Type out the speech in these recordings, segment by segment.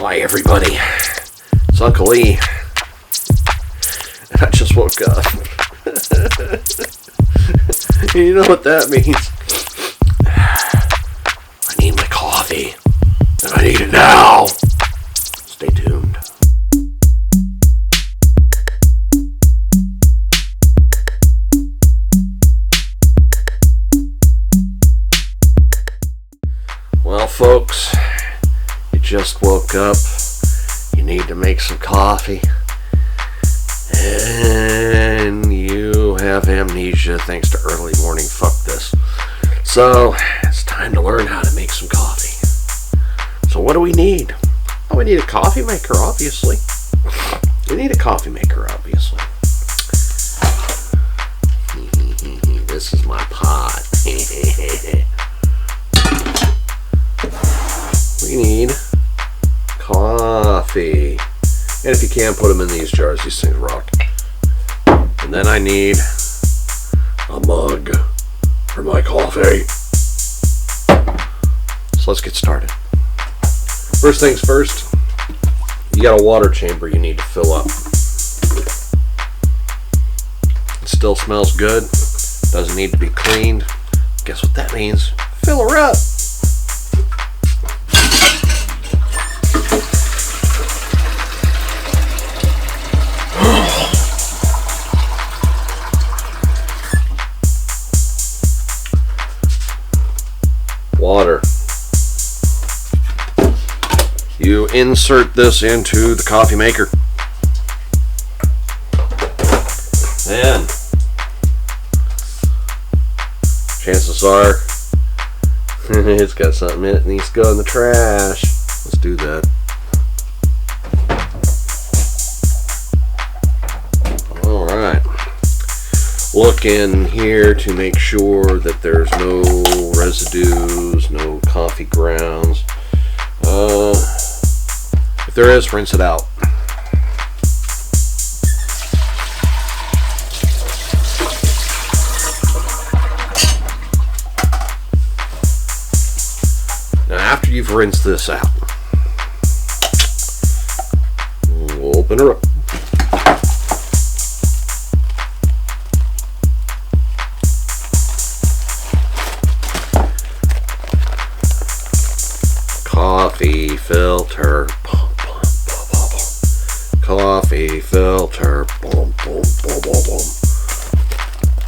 Hi everybody, it's Uncle Lee, and I just woke up. You know what that means? I need my coffee, and I need it now. Stay tuned. Well, folks, you just woke up, you need to make some coffee, and you have amnesia thanks to early morning fuck this. So, it's time to learn how to make some coffee. So what do we need? Oh, we need a coffee maker, obviously. We need a coffee maker, obviously. This is my pot. We need coffee. And if you can, put them in these jars. These things rock. And then I need a mug for my coffee. So let's get started. First things first, you got a water chamber you need to fill up. It still smells good. Doesn't need to be cleaned. Guess what that means? Fill her up. Water. You insert this into the coffee maker. Then, chances are, it's got something in it that needs to go in the trash. Let's do that. Alright. Look in here to make sure that there's no residues, no coffee grounds. If there is, rinse it out. Now after you've rinsed this out, we'll open her up. Coffee filter, coffee filter, boom, boom, boom, boom, boom.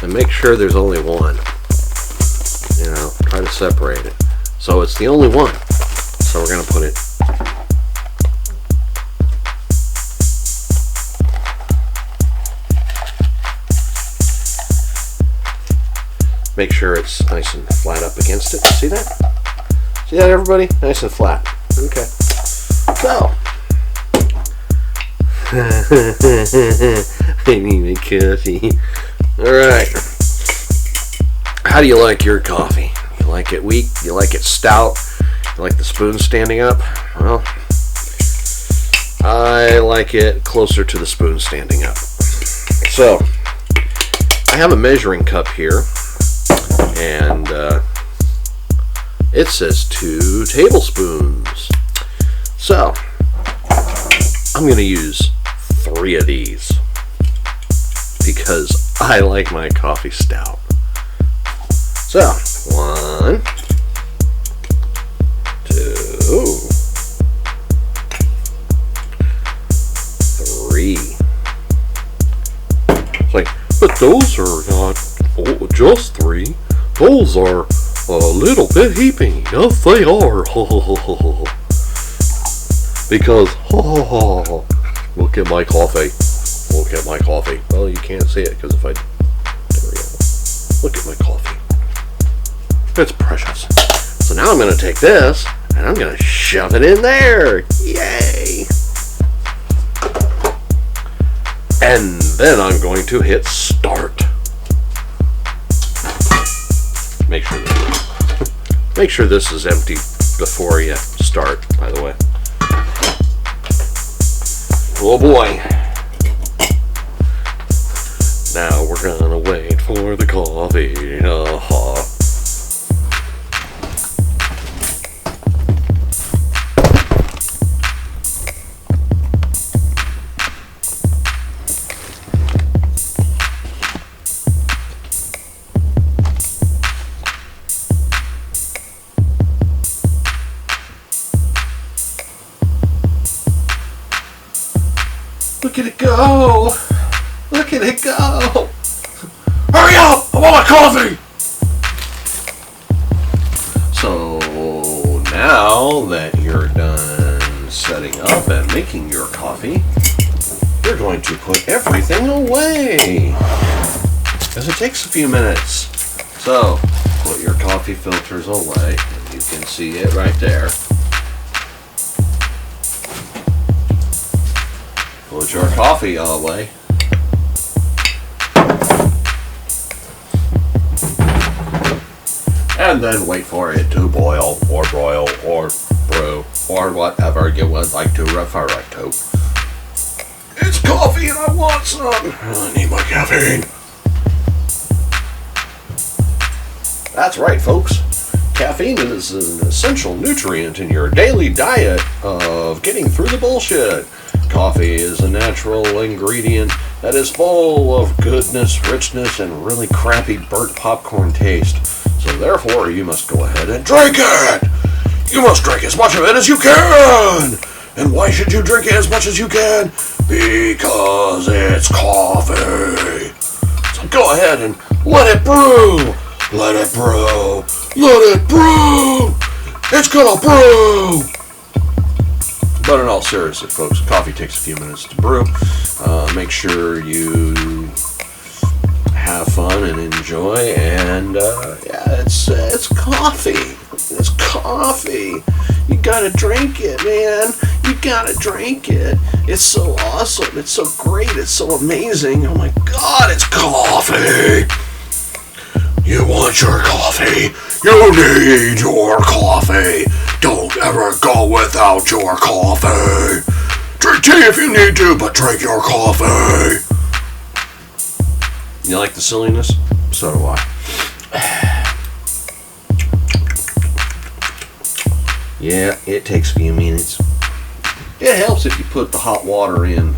And make sure there's only one. You know, try to separate it. So it's the only one. So we're going to put it. Make sure it's nice and flat up against it. See that? See that, everybody? Nice and flat. Okay. So. I need my coffee. Alright. How do you like your coffee? You like it weak? You like it stout? You like the spoon standing up? Well, I like it closer to the spoon standing up. So, I have a measuring cup here. And, it says 2 tablespoons. So, I'm going to use 3 of these because I like my coffee stout. So, 1, 2, 3. It's like, but those are not just 3. Those are a little bit heaping. Yes, they are. Because, look at my coffee. Look at my coffee. Well, you can't see it because if I... There we go. Look at my coffee. It's precious. So now I'm going to take this and I'm going to shove it in there. Yay! And then I'm going to hit start. Make sure this is empty before you start, by the way. Oh boy. Now we're gonna wait for the coffee. Look at it go! Look at it go! Hurry up! I want my coffee! So now that you're done setting up and making your coffee, you're going to put everything away, because it takes a few minutes. So put your coffee filters away, and you can see it right there. Put your coffee away. And then wait for it to boil or broil or brew or whatever you would like to refer it to. It's coffee and I want some. I need my caffeine. That's right, folks. Caffeine is an essential nutrient in your daily diet of getting through the bullshit. Coffee is a natural ingredient that is full of goodness, richness, and really crappy burnt popcorn taste. So therefore, you must go ahead and drink it! You must drink as much of it as you can! And why should you drink it as much as you can? Because it's coffee! So go ahead and let it brew! Let it brew! Let it brew! It's gonna brew! But in all seriousness, folks, coffee takes a few minutes to brew. Make sure you have fun and enjoy, and yeah, it's coffee. It's coffee. You gotta drink it, man. You gotta drink it. It's so awesome. It's so great. It's so amazing. Oh my God, it's coffee. You want your coffee. You need your coffee. Don't ever go without your coffee. Drink tea if you need to, but drink your coffee. You like the silliness? So do I. Yeah, it takes a few minutes. It helps if you put the hot water in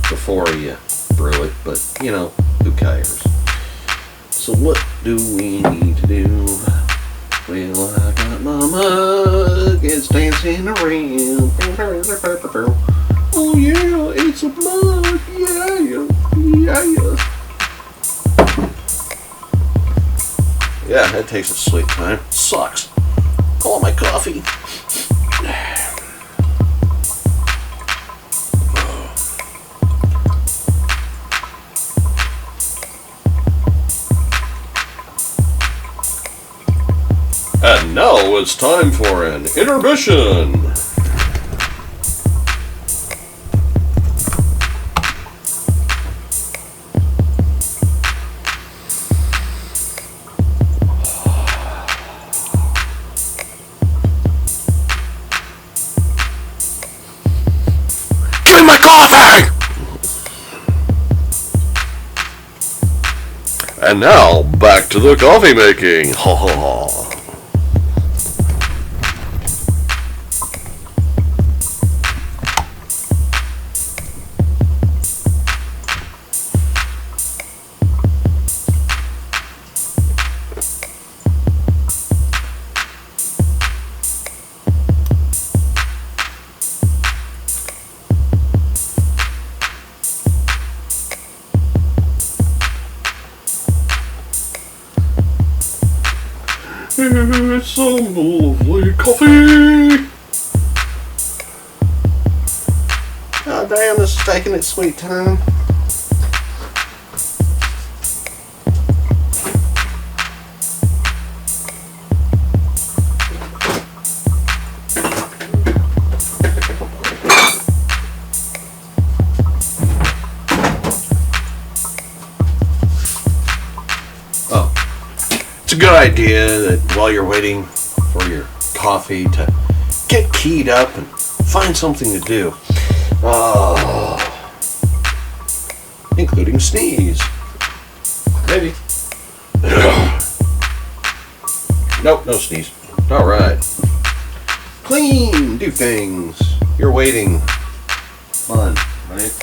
before you brew it, but you know, who cares? So what do we need to do? Well, I got my mug, it's dancing around. Oh yeah, it's a mug, yeah. Yeah, it takes its sweet time. Sucks. I want my coffee. And now it's time for an intermission. Give me my coffee! And now, back to the coffee making. Ha ha ha. It's some lovely coffee! Oh damn, this is taking its sweet time. It's a good idea that while you're waiting for your coffee to get keyed up and find something to do. Including sneeze. Maybe. Nope, no sneeze. Alright. Clean, do things. You're waiting. Fun, right?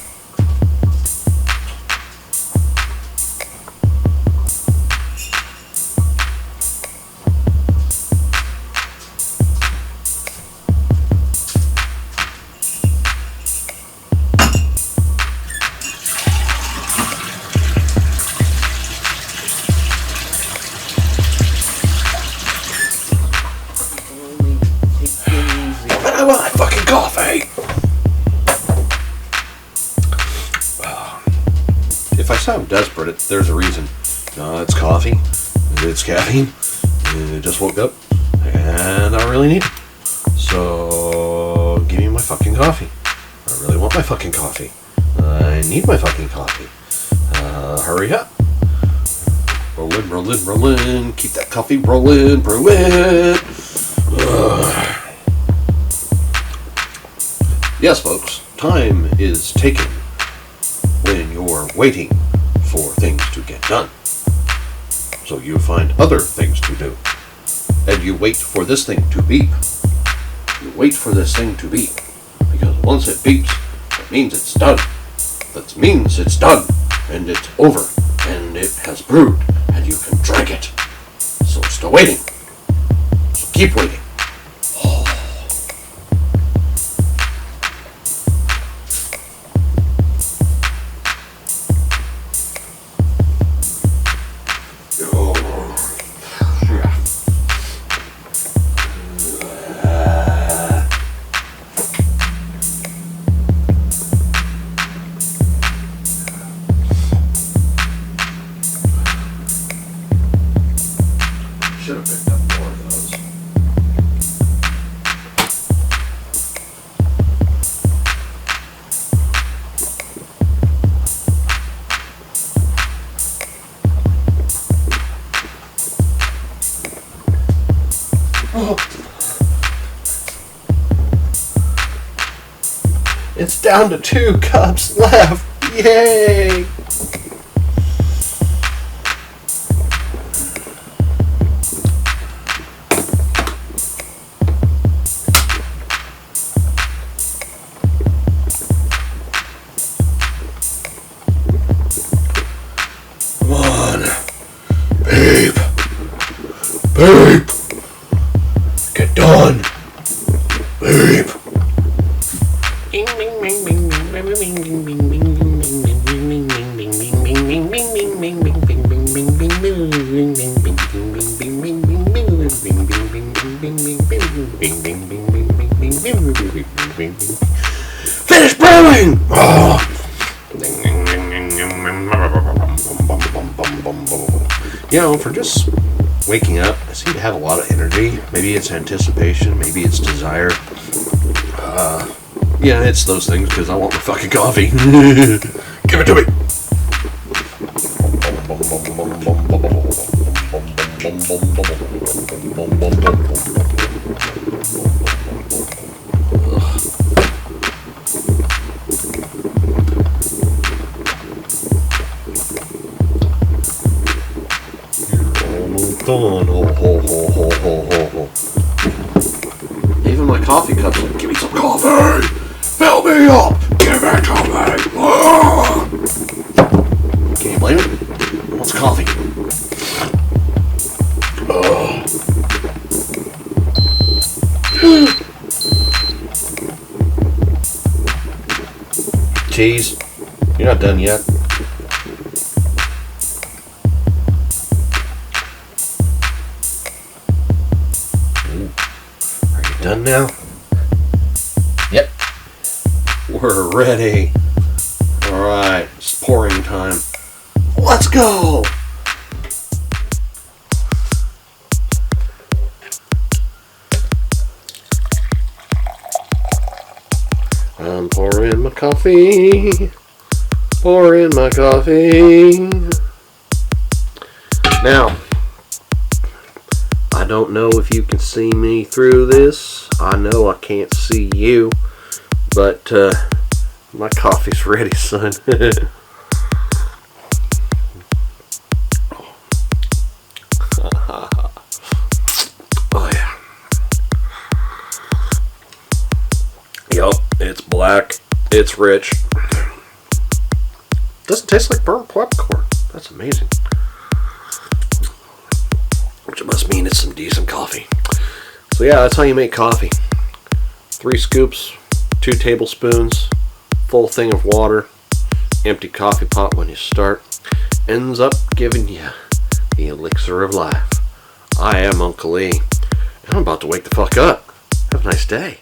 fucking coffee. If I sound desperate, there's a reason. It's coffee. It's caffeine. I just woke up, and I really need it. So, give me my fucking coffee. I really want my fucking coffee. I need my fucking coffee. Hurry up. Rollin', rollin', rollin'. Keep that coffee rollin', brew it. Yes, folks, time is taken when you're waiting for things to get done. So you find other things to do. And you wait for this thing to beep. You wait for this thing to beep. Because once it beeps, that means it's done. That means it's done. And it's over. And it has brewed. And you can drink it. So it's still waiting. So keep waiting. Should have picked up more of those. Oh. It's down to 2 cups left. Yay! Babe! Get done! Babe! Finish brewing! Oh. You know, for just waking up, I seem to have a lot of energy. Maybe it's anticipation, maybe it's desire. Yeah, it's those things because I want my fucking coffee. Give it to me. Done. Ho, ho, ho, ho, ho, ho, ho. Even my coffee cups like, give me some coffee! Fill me up! Give it to me! Ah! Can you blame it? What's coffee? Cheese, you're not done yet. Done now? Yep. We're ready. Alright, it's pouring time. Let's go! I'm pouring my coffee. Pouring my coffee. Now, I don't know if you can see me through this. I know I can't see you, but my coffee's ready, son. Oh yeah. Yup, it's black. It's rich. Doesn't taste like burnt popcorn. That's amazing. Which must mean it's some decent coffee. So yeah, that's how you make coffee. 3 scoops, 2 tablespoons, full thing of water, empty coffee pot when you start. Ends up giving you the elixir of life. I am Uncle E, and I'm about to wake the fuck up. Have a nice day.